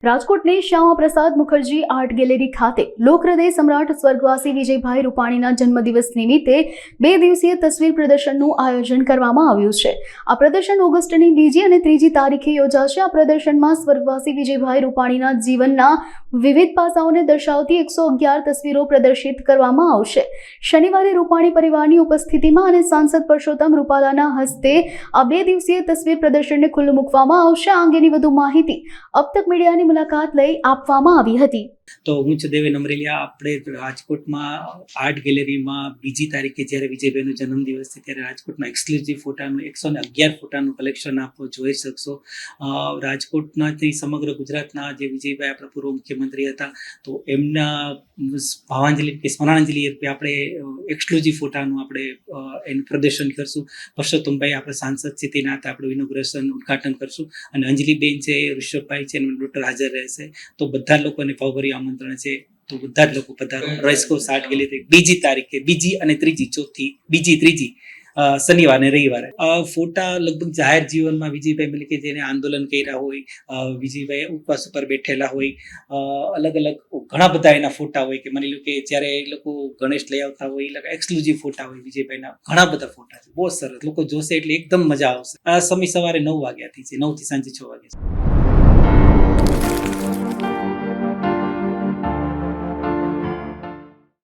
રાજકોટની Shyama Prasad Mukherjee art gallery ખાતે લોકહૃદય સમ્રાટ સ્વર્ગવાસી વિજયભાઈ રૂપાણીના જન્મદિવસ નિમિત્તે 2 દિવસીય તસવીર પ્રદર્શનનું આયોજન કરવામાં આવ્યું છે। આ પ્રદર્શન ઓગસ્ટની 2જી અને 3જી તારીખે યોજાશે। આ પ્રદર્શનમાં સ્વર્ગવાસી વિજયભાઈ રૂપાણીના જીવનના વિવિધ પાસાઓને દર્શાવતી 111 તસવીરો પ્રદર્શિત કરવામાં આવશે। શનિવારે રૂપાણી પરિવારની ઉપસ્થિતિમાં અને સાંસદ પરસોત્તમ રૂપાલાના હસ્તે આ 2 દિવસીય તસવીર પ્રદર્શનને ખુલ્લું મૂકવામાં આવશે। આ અંગેની વધુ માહિતી अब तक मीडियाની મુલાકાત લઈ આપવામાં આવી હતી। તો હું છે દેવેન અમરેલિયા। આપણે રાજકોટમાં આર્ટ ગેલેરીમાં 2જી તારીખે જ્યારે વિજયભાઈનો જન્મદિવસ છે ત્યારે રાજકોટમાં એક્સક્લુઝિવ ફોટાનું 111 ફોટાનું કલેક્શન આપ જોઈ શકશો। રાજકોટનાથી સમગ્ર ગુજરાતના જે વિજયભાઈ આપણા પૂર્વ મુખ્યમંત્રી હતા તો એમના ભાવાંજલિ કે સ્મરણાંજલિ રૂપે આપણે એક્સક્લુઝિવ ફોટાનું આપણે એનું પ્રદર્શન કરશું। પરસોત્તમભાઈ આપણા સાંસદ છે તેના હાથે આપણે ઇનોગ્રેશન ઉદઘાટન કરશું અને અંજલિબેન છે, ઋષભભાઈ છે, ડોક્ટર હાજર રહેશે। તો બધા લોકોને ભાવભર્યું આમંત્રણ છે, તો બધા જ લોકો પધારો। રેસકોર્સ આર્ટ ગેલેરી 2જી તારીખે, 2જી અને 3જી, ચોથી 2જી 3જી શનિવાર અને રવિવારે ફોટા લગભગ જાહેર જીવનમાં વિજયભાઈ મતલબ કે જેને આંદોલન કર્યા હોય, વિજયભાઈ ઉપવાસ ઉપર બેઠેલા હોય, અલગ અલગ ઘણા બધા એના ફોટા હોય કે માની લો કે જ્યારે એ લોકો ગણેશ લઈ આવતા હોય એટલે એક્સક્લુઝિવ ફોટા હોય વિજયભાઈના, ઘણા બધા ફોટા છે, બહુ સરસ, લોકો જોશે એટલે એકદમ મજા આવશે। આ સમય સવારે 9 વાગ્યાથી છે, 9 થી સાંજે 6 વાગ્યા.